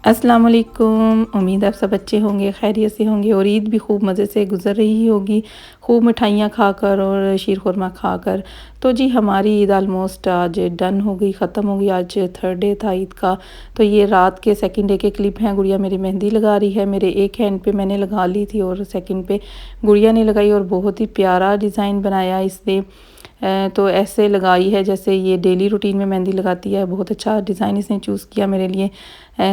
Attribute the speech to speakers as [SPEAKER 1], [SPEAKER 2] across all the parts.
[SPEAKER 1] अस्सलाम वालेकुम। उम्मीद है आप सब अच्छे होंगे, खैरियत से होंगे और ईद भी खूब मज़े से गुज़र रही होगी, खूब मिठाइयाँ खाकर और शीर खुरमा खाकर। तो जी हमारी ईद आलमोस्ट आज डन हो गई, ख़त्म हो गई। आज थर्ड डे था ईद का। तो ये रात के सेकंड डे के क्लिप हैं। गुड़िया मेरी मेहंदी लगा रही है, मेरे एक हैंड पे मैंने लगा ली थी और सेकंड पे गुड़िया ने लगाई और बहुत ही प्यारा डिज़ाइन बनाया इसने। तो ऐसे लगाई है जैसे ये डेली रूटीन में मेहंदी लगाती है। बहुत अच्छा डिज़ाइन इसने चूज़ किया मेरे लिए।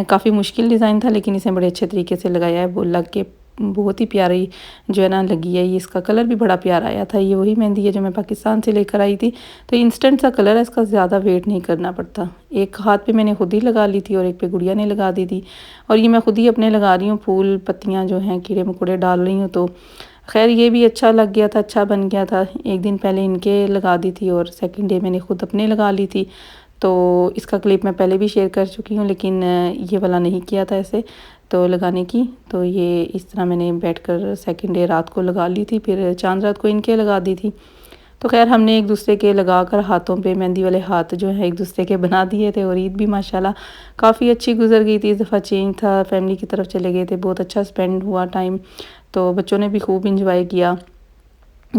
[SPEAKER 1] काफ़ी मुश्किल डिज़ाइन था लेकिन इसने बड़े अच्छे तरीके से लगाया है। वो लग के बहुत ही प्यारी जो है ना लगी है। ये इसका कलर भी बड़ा प्यारा आया था। ये वही मेहंदी है जो मैं पाकिस्तान से लेकर आई थी। तो इंस्टेंट सा कलर है, इसका ज़्यादा वेट नहीं करना पड़ता। एक हाथ पे मैंने खुद ही लगा ली थी और एक पे गुड़िया ने लगा दी थी। और ये मैं खुद ही अपने लगा रही हूँ, फूल पत्तियाँ जो हैं कीड़े मकोड़े डाल रही हूँ। तो खैर ये भी अच्छा लग गया था, अच्छा बन गया था। एक दिन पहले इनके लगा दी थी और सेकंड डे मैंने खुद अपने लगा ली थी। तो इसका क्लिप मैं पहले भी शेयर कर चुकी हूँ लेकिन ये वाला नहीं किया था ऐसे तो लगाने की। तो ये इस तरह मैंने बैठकर सेकंड डे रात को लगा ली थी, फिर चांद रात को इनके लगा दी थी। तो खैर हमने एक दूसरे के लगाकर हाथों पे मेहंदी वाले हाथ जो है एक दूसरे के बना दिए थे। और ईद भी माशाल्लाह काफ़ी अच्छी गुजर गई थी। इस दफ़ा चेंज था, फैमिली की तरफ चले गए थे, बहुत अच्छा स्पेंड हुआ टाइम। तो बच्चों ने भी खूब इंजॉय किया।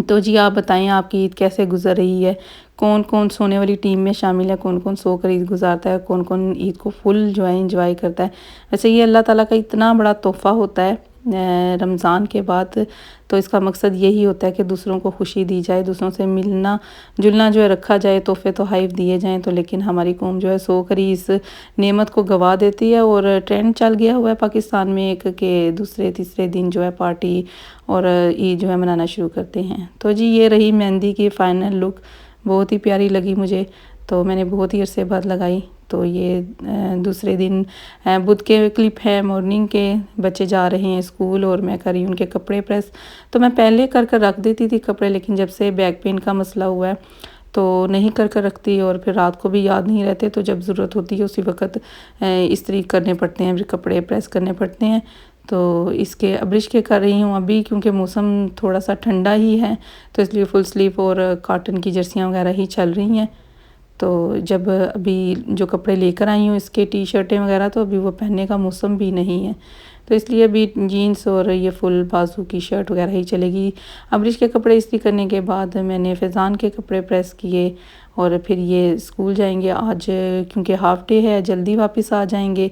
[SPEAKER 1] तो जी आप बताएं आपकी ईद कैसे गुजर रही है? कौन कौन सोने वाली टीम में शामिल है? कौन कौन सोकर ईद गुजारता है? कौन कौन ईद को फुल जो है इंजॉय करता है? वैसे ये अल्लाह ताला का इतना बड़ा तोहफ़ा होता है रमज़ान के बाद। तो इसका मकसद यही होता है कि दूसरों को खुशी दी जाए, दूसरों से मिलना जुलना जो है रखा जाए, तोहफ़े तोहाइफ दिए जाएँ। तो लेकिन हमारी कौम जो है सोकर ही इस नेमत को गवा देती है। और ट्रेंड चल गया हुआ है पाकिस्तान में एक के दूसरे तीसरे दिन जो है पार्टी और ईद जो है मनाना शुरू करते हैं। तो जी ये रही मेहंदी की फ़ाइनल लुक, बहुत ही प्यारी लगी मुझे। तो मैंने बहुत ही अरसे बाद लगाई। तो ये दूसरे दिन बुध के क्लिप है, मॉर्निंग के। बच्चे जा रहे हैं स्कूल और मैं कर रही हूँ उनके कपड़े प्रेस। तो मैं पहले कर कर रख देती थी कपड़े, लेकिन जब से बैक पेन का मसला हुआ है तो नहीं कर कर रखती और फिर रात को भी याद नहीं रहते। तो जब ज़रूरत होती है उसी वक्त इस्त्री करने पड़ते हैं, फिर कपड़े प्रेस करने पड़ते हैं। तो इसके अब्रिश के कर रही हूँ अभी, क्योंकि मौसम थोड़ा सा ठंडा ही है तो इसलिए फुल स्लीव और कॉटन की जर्सियाँ वगैरह ही चल रही हैं। तो जब अभी जो कपड़े लेकर आई हूँ इसके टी शर्टें वगैरह, तो अभी वो पहनने का मौसम भी नहीं है। तो इसलिए अभी जीन्स और ये फुल बाजू की शर्ट वगैरह ही चलेगी। अब्रिश के कपड़े इस्त्री करने के बाद मैंने फैज़ान के कपड़े प्रेस किए और फिर ये स्कूल जाएंगे आज, क्योंकि हाफ़ डे है, जल्दी वापस आ जाएंगे।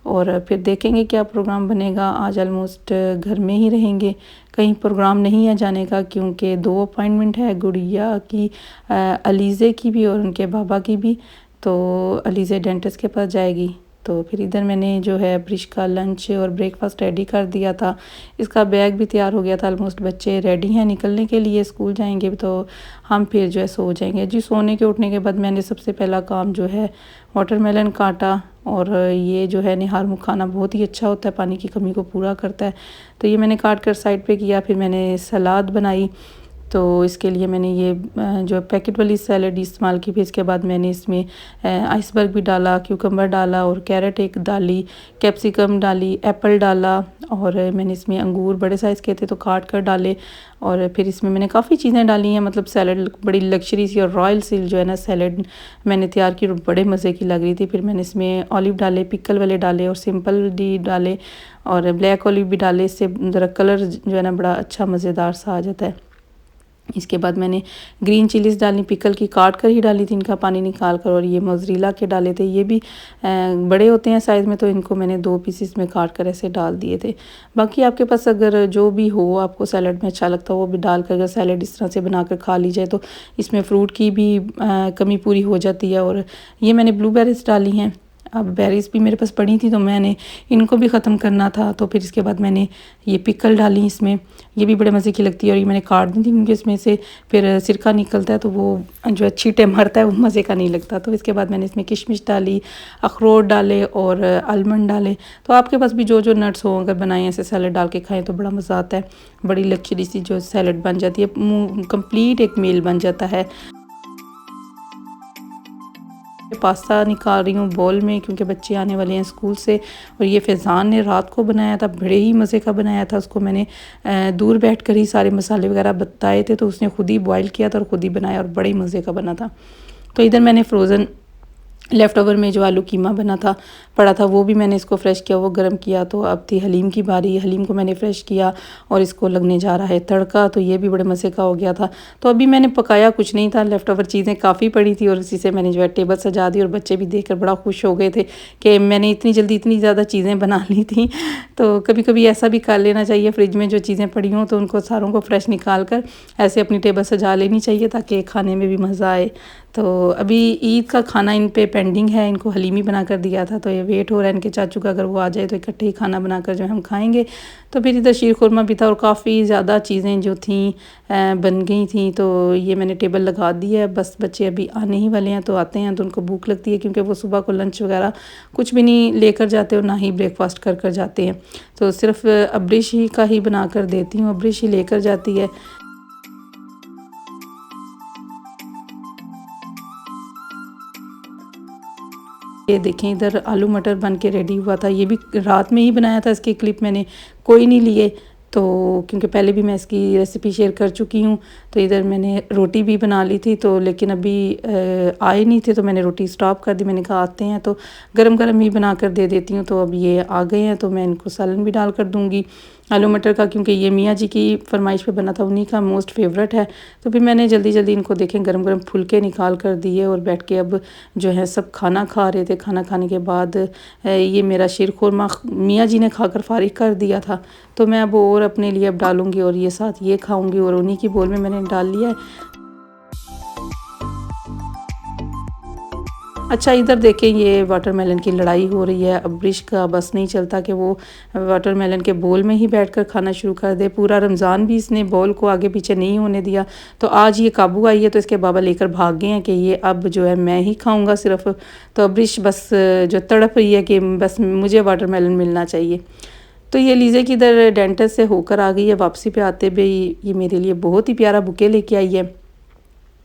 [SPEAKER 1] और फिर देखेंगे क्या प्रोग्राम बनेगा। आज ऑलमोस्ट घर में ही रहेंगे, कहीं प्रोग्राम नहीं है जाने का, क्योंकि 2 अपॉइंटमेंट है गुड़िया की, अलीज़े की भी और उनके बाबा की भी। तो अलीज़े डेंटिस्ट के पास जाएगी। तो फिर इधर मैंने जो है ब्रिश का लंच और ब्रेकफास्ट रेडी कर दिया था। इसका बैग भी तैयार हो गया था, ऑलमोस्ट बच्चे रेडी हैं निकलने के लिए, स्कूल जाएंगे। तो हम फिर जो है सो जाएंगे। जी सोने के उठने के बाद मैंने सबसे पहला काम जो है वाटरमेलन काटा। और ये जो है निहार मुखाना बहुत ही अच्छा होता है, पानी की कमी को पूरा करता है। तो ये मैंने काट कर साइड पे किया। फिर मैंने सलाद बनाई। तो इसके लिए मैंने ये जो पैकेट वाली सैलड इस्तेमाल की। फिर इसके बाद मैंने इसमें आइसबर्ग भी डाला, क्यूकम्बर डाला और कैरेट एक डाली, कैप्सिकम डाली, एप्पल डाला। और मैंने इसमें अंगूर बड़े साइज़ के थे तो काट कर डाले। और फिर इसमें मैंने काफ़ी चीज़ें डाली हैं, मतलब सैलड बड़ी लग्जरी सी और रॉयल सी जो है ना सैलड मैंने तैयार की और बड़े मज़े की लग रही थी। फिर मैंने इसमें ऑलिव डाले, पिकल वाले डाले और सिंपल डी डाले और ब्लैक ऑलिव भी डाले। इससे ज़रा कलर जो है ना बड़ा अच्छा मज़ेदार सा आ जाता है। इसके बाद मैंने ग्रीन चिलीज़ डाली, पिकल की काट कर ही डाली थी, इनका पानी निकाल कर। और ये मोज़रेला के डाले थे, ये भी बड़े होते हैं साइज़ में, तो इनको मैंने 2 पीसेस में काट कर ऐसे डाल दिए थे। बाकी आपके पास अगर जो भी हो आपको सैलड में अच्छा लगता हो वो भी डाल कर अगर सैलड इस तरह से बनाकर खा ली जाए तो इसमें फ़्रूट की भी कमी पूरी हो जाती है। और ये मैंने ब्लूबेरीज़ डाली हैं। अब बेरीज़ भी मेरे पास पड़ी थी तो मैंने इनको भी ख़त्म करना था। तो फिर इसके बाद मैंने ये पिकल डाली इसमें, ये भी बड़े मज़े की लगती है। और ये मैंने काट दी थी क्योंकि इसमें से फिर सिरका निकलता है तो वो जो छींटे मारता है वो मज़े का नहीं लगता। तो इसके बाद मैंने इसमें किशमिश डाली, अखरोट डाले और आलमंड डाले। तो आपके पास भी जो जो नट्स हो अगर बनाएं ऐसे सैलड डाल के खाएं तो बड़ा मज़ा आता है। बड़ी लग्जरी सी जो सैलड बन जाती है, कंप्लीट एक मील बन जाता है। पास्ता निकाल रही हूँ बोल में क्योंकि बच्चे आने वाले हैं स्कूल से। और ये फैज़ान ने रात को बनाया था, बड़े ही मज़े का बनाया था। उसको मैंने दूर बैठकर ही सारे मसाले वगैरह बताए थे तो उसने खुद ही बॉईल किया था और ख़ुद ही बनाया और बड़े मज़े का बना था। तो इधर मैंने फ्रोज़न लेफ़्ट ओवर में जो आलू कीमा बना था पड़ा था, वो भी मैंने इसको फ़्रेश किया, वो गर्म किया। तो अब थी हलीम की बारी, हलीम को मैंने फ़्रेश किया और इसको लगने जा रहा है तड़का। तो ये भी बड़े मज़े का हो गया था। तो अभी मैंने पकाया कुछ नहीं था, लेफ़्ट ओवर चीज़ें काफ़ी पड़ी थी और उसी से मैंने जो है टेबल सजा दी और बच्चे भी देखकर बड़ा खुश हो गए थे कि मैंने इतनी जल्दी इतनी ज़्यादा चीज़ें बना ली थी। तो कभी-कभी ऐसा भी कर लेना चाहिए, फ्रिज में जो चीज़ें पड़ी हों तो उनको सारों को फ़्रेश निकाल कर ऐसे अपनी टेबल सजा लेनी चाहिए ताकि खाने में भी मज़ा आए। तो अभी ईद का खाना इन पे पेंडिंग है, इनको हलीमी बना कर दिया था, तो ये वेट हो रहा है इनके चाचू का, अगर वो आ जाए तो इकट्ठे ही खाना बनाकर जो है हम खाएंगे। तो फिर इधर शीर खुरमा भी था और काफ़ी ज़्यादा चीज़ें जो थीं बन गई थी। तो ये मैंने टेबल लगा दी है, बस बच्चे अभी आने ही वाले हैं, तो आते हैं तो उनको भूख लगती है क्योंकि वो सुबह को लंच वगैरह कुछ भी नहीं लेकर जाते और ना ही ब्रेकफास्ट कर कर जाते हैं। तो सिर्फ अब्रिश ही का ही बना कर देती हूँ, अब्रिश ही लेकर जाती है। ये देखें इधर आलू मटर बन के रेडी हुआ था, ये भी रात में ही बनाया था, इसके क्लिप मैंने कोई नहीं लिए तो क्योंकि पहले भी मैं इसकी रेसिपी शेयर कर चुकी हूँ। तो इधर मैंने रोटी भी बना ली थी, तो लेकिन अभी आए नहीं थे तो मैंने रोटी स्टॉप कर दी। मैंने कहा आते हैं तो गरम गरम ही बना कर दे देती हूँ। तो अब ये आ गए हैं तो मैं इनको सालन भी डाल कर दूँगी आलू मटर का, क्योंकि ये मियाँ जी की फरमाइश पे बना था, उन्हीं का मोस्ट फेवरेट है। तो फिर मैंने जल्दी जल्दी इनको देखें गरम गरम फुलके निकाल कर दिए और बैठ के अब जो है सब खाना खा रहे थे। खाना खाने के बाद ये मेरा शीर खुरमा मियाँ जी ने खाकर फारिग कर दिया था, तो मैं अब और अपने लिए अब डालूँगी और ये साथ ये खाऊँगी और उन्हीं की बोल में मैंने डाल लिया है। अच्छा इधर देखें ये वाटरमेलन की लड़ाई हो रही है। अब ब्रिश का बस नहीं चलता कि वो वाटरमेलन के बोल में ही बैठकर खाना शुरू कर दे। पूरा रमज़ान भी इसने बोल को आगे पीछे नहीं होने दिया। तो आज ये काबू आई है तो इसके बाबा लेकर भाग गए हैं कि ये अब जो है मैं ही खाऊंगा सिर्फ। तो अब ब्रिश बस जो तड़प रही है कि बस मुझे वाटरमेलन मिलना चाहिए। तो ये लीज़े की इधर डेंटिस्ट से होकर आ गई है, वापसी पे आते भी ये मेरे लिए बहुत ही प्यारा बुके लेके आई है।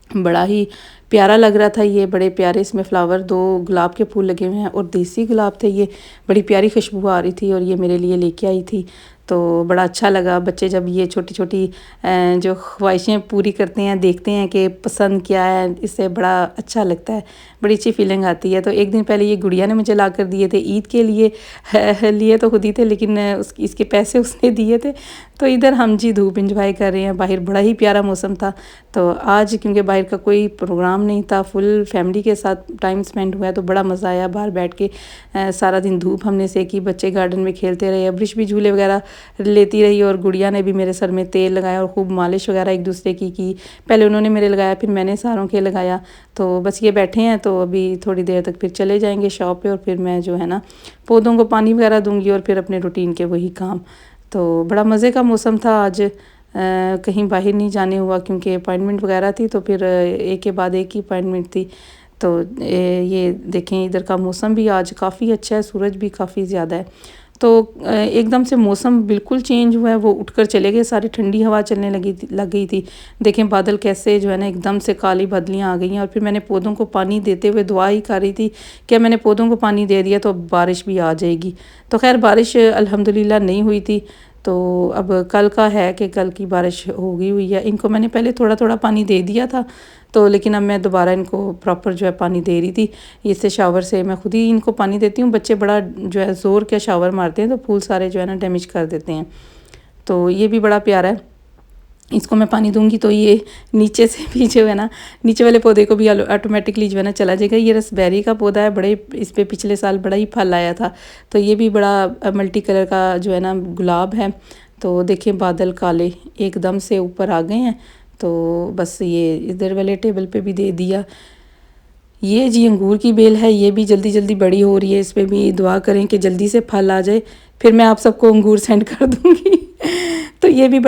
[SPEAKER 1] बड़ा ही प्यारा लग रहा था ये, बड़े प्यारे इसमें फ्लावर, 2 गुलाब के फूल लगे हुए हैं और देसी गुलाब थे ये, बड़ी प्यारी खुशबू आ रही थी और ये मेरे लिए लेके आई थी। तो बड़ा अच्छा लगा, बच्चे जब ये छोटी छोटी जो ख्वाहिशें पूरी करते हैं, देखते हैं कि पसंद क्या है, इससे बड़ा अच्छा लगता है, बड़ी अच्छी फीलिंग आती है। तो एक दिन पहले ये गुड़िया ने मुझे ला कर दिए थे ईद के लिए, लिए तो खुद ही थे लेकिन इसके पैसे उसने दिए थे। तो इधर हम जी धूप इंजॉय कर रहे हैं, बाहर बड़ा ही प्यारा मौसम था। तो आज क्योंकि बाहर का कोई प्रोग्राम नहीं था, फुल फैमिली के साथ टाइम स्पेंड हुआ है तो बड़ा मज़ा आया। बाहर बैठ के सारा दिन धूप हमने सेकी, बच्चे गार्डन में खेलते रहे, अब्रिश भी झूले वगैरह लेती रही और गुड़िया ने भी मेरे सर में तेल लगाया और खूब मालिश वगैरह एक दूसरे की। पहले उन्होंने मेरे लगाया, फिर मैंने सारों के लगाया। तो बस ये बैठे हैं, तो अभी थोड़ी देर तक फिर चले जाएंगे शॉप पे और फिर मैं जो है ना पौधों को पानी वगैरह दूंगी और फिर अपने रूटीन के वही काम। तो बड़ा मज़े का मौसम था आज। कहीं बाहर नहीं जाने हुआ क्योंकि अपॉइंटमेंट वगैरह थी, तो फिर एक के बाद एक ही अपॉइंटमेंट थी। तो ये देखें इधर का मौसम भी आज काफ़ी अच्छा है, सूरज भी काफ़ी ज़्यादा है। तो एकदम से मौसम बिल्कुल चेंज हुआ है, वो उठकर चले गए सारी, ठंडी हवा चलने लग गई थी। देखें बादल कैसे जो है ना एकदम से काली बदलियाँ आ गई हैं। और फिर मैंने पौधों को पानी देते हुए दुआ ही कर रही थी कि मैंने पौधों को पानी दे दिया तो अब बारिश भी आ जाएगी। तो खैर बारिश अल्हम्दुलिल्लाह नहीं हुई थी। तो अब कल का है कि कल की बारिश हो गई हुई है। इनको मैंने पहले थोड़ा थोड़ा पानी दे दिया था, तो लेकिन अब मैं दोबारा इनको प्रॉपर जो है पानी दे रही थी। इससे शावर से मैं खुद ही इनको पानी देती हूँ, बच्चे बड़ा जो है ज़ोर के शावर मारते हैं तो फूल सारे जो है ना डैमेज कर देते हैं। तो ये भी बड़ा प्यारा है, इसको मैं पानी दूंगी तो ये नीचे से भी जो है ना नीचे वाले पौधे को भी ऑटोमेटिकली जो है ना चला जाएगा। ये रसबेरी का पौधा है, बड़े इस पे पिछले साल बड़ा ही फल आया था। तो ये भी बड़ा मल्टी कलर का जो है ना गुलाब है। तो देखिए बादल काले एकदम से ऊपर आ गए हैं, तो बस ये इधर वाले टेबल पे भी दे दिया। ये जी अंगूर की बेल है, ये भी जल्दी जल्दी बड़ी हो रही है, इस पर भी दुआ करें कि जल्दी से फल आ जाए, फिर मैं आप सबको अंगूर सेंड कर दूँगी। तो ये भी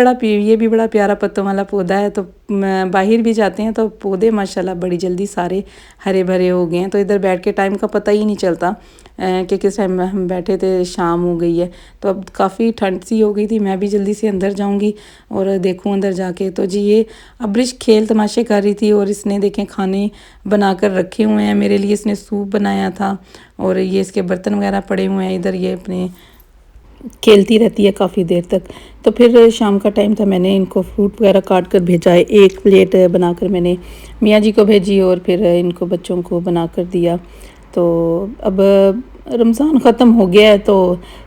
[SPEAKER 1] बड़ा प्यारा पत्तों वाला पौधा है। तो बाहर भी जाते हैं तो पौधे माशाल्लाह बड़ी जल्दी सारे हरे भरे हो गए हैं। तो इधर बैठ के टाइम का पता ही नहीं चलता कि किस टाइम हम बैठे थे शाम हो गई है। तो अब काफ़ी ठंड सी हो गई थी, मैं भी जल्दी से अंदर जाऊंगी और देखूं अंदर जाके। तो जी ये अब्रिश खेल तमाशे कर रही थी और इसने देखें खाने बना कर रखे हुए हैं मेरे लिए। इसने सूप बनाया था और ये इसके बर्तन वगैरह पड़े हुए हैं इधर, ये अपने खेलती रहती है काफ़ी देर तक। तो फिर शाम का टाइम था, मैंने इनको फ्रूट वगैरह काट कर भेजा है, एक प्लेट बनाकर मैंने मियाँ जी को भेजी और फिर इनको बच्चों को बना कर दिया। तो अब रमज़ान ख़त्म हो गया है तो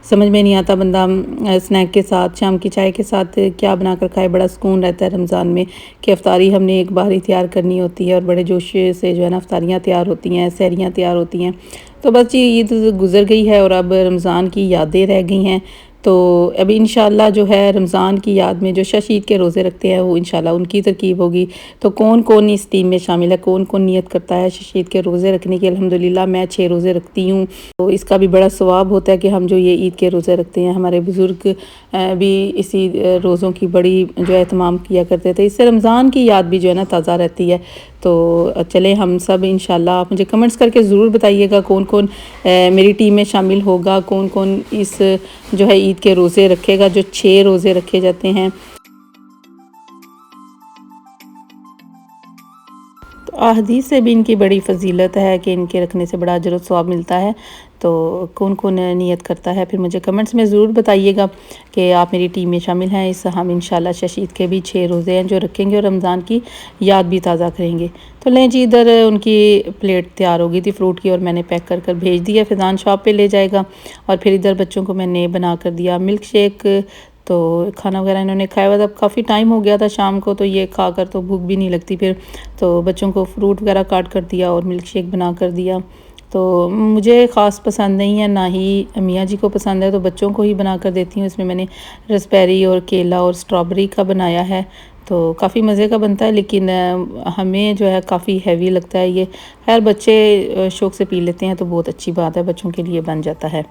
[SPEAKER 1] समझ में नहीं आता बंदा स्नैक के साथ शाम की चाय के साथ क्या बनाकर खाए। बड़ा सुकून रहता है रमज़ान में कि अफ्तारी हमने एक बार ही तैयार करनी होती है और बड़े जोश से जो है ना अफ्तारियाँ तैयार होती हैं, सहरियाँ तैयार होती हैं। तो बस ये ईद गुज़र गई है और अब रमज़ान की यादें रह गई हैं। तो अभी इंशाल्लाह जो है रमज़ान की याद में जो शश ईद के रोज़े रखते हैं वो इंशाल्लाह उनकी तरकीब होगी। तो कौन कौन इस टीम में शामिल है, कौन कौन नियत करता है शश ईद के रोज़े रखने की। अल्हम्दुलिल्लाह मैं 6 रोज़े रखती हूँ। तो इसका भी बड़ा सवाब होता है कि हम जो ये ईद के रोज़े रखते हैं। हमारे बुज़ुर्ग भी इसी रोज़ों की बड़ी जो है एहतमाम किया करते थे। इससे रमज़ान की याद भी जो है ना ताज़ा रहती है। तो चलें हम सब इंशाल्लाह, आप मुझे कमेंट्स करके ज़रूर बताइएगा कौन कौन मेरी टीम में शामिल होगा, कौन कौन इस जो है ईद के रोज़े रखेगा, जो 6 रोज़े रखे जाते हैं। तो अहादीस से भी इनकी बड़ी फ़जीलत है कि इनके रखने से बड़ा अजर व सवाब मिलता है। तो कौन कौन नियत करता है फिर मुझे कमेंट्स में ज़रूर बताइएगा कि आप मेरी टीम में शामिल हैं। इस हम इंशाल्लाह शश ईद के भी 6 रोज़े हैं जो रखेंगे और रमज़ान की याद भी ताज़ा करेंगे। तो लें जी, इधर उनकी प्लेट तैयार हो गई थी फ्रूट की और मैंने पैक कर कर भेज दिया। फ़ैज़ान शॉप पे ले जाएगा और फिर इधर बच्चों को मैंने बना कर दिया मिल्क शेक। तो खाना वगैरह इन्होंने खाया हुआ था, काफ़ी टाइम हो गया था शाम को, तो ये खाकर तो भूख भी नहीं लगती फिर। तो बच्चों को फ्रूट वगैरह काट कर दिया और मिल्क शेक बना कर दिया। तो मुझे ख़ास पसंद नहीं है, ना ही मियाँ जी को पसंद है, तो बच्चों को ही बना कर देती हूँ। इसमें मैंने रास्पबेरी और केला और स्ट्रॉबेरी का बनाया है। तो काफ़ी मज़े का बनता है, लेकिन हमें जो है काफ़ी हैवी लगता है ये। खैर बच्चे शौक़ से पी लेते हैं तो बहुत अच्छी बात है, बच्चों के लिए बन जाता है।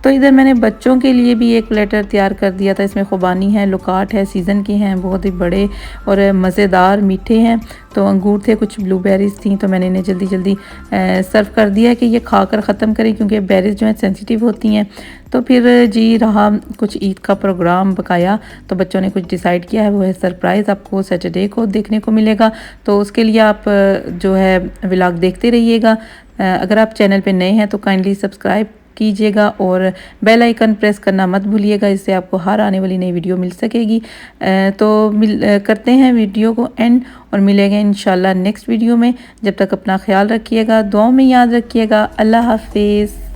[SPEAKER 1] तो इधर मैंने बच्चों के लिए भी एक प्लेटर तैयार कर दिया था। इसमें खुबानी है, लुकाट है, सीज़न के हैं, बहुत ही बड़े और मज़ेदार मीठे हैं। तो अंगूर थे, कुछ ब्लूबेरीज़ थी, तो मैंने इन्हें जल्दी जल्दी सर्व कर दिया कि ये खाकर ख़त्म करें क्योंकि बेरीज़ जो हैं सेंसिटिव होती हैं। तो फिर जी रहा कुछ ईद का प्रोग्राम बकाया। तो बच्चों ने कुछ डिसाइड किया है, वो है सरप्राइज़ आपको सैटरडे को देखने को मिलेगा। तो उसके लिए आप जो है व्लॉग देखते रहिएगा। अगर आप चैनल पे नए हैं तो काइंडली सब्सक्राइब कीजिएगा और बेल आइकन प्रेस करना मत भूलिएगा, इससे आपको हर आने वाली नई वीडियो मिल सकेगी। तो करते हैं वीडियो को एंड और मिलेंगे इंशाल्लाह नेक्स्ट वीडियो में। जब तक अपना ख्याल रखिएगा, दुआओं में याद रखिएगा। अल्लाह हाफिज़।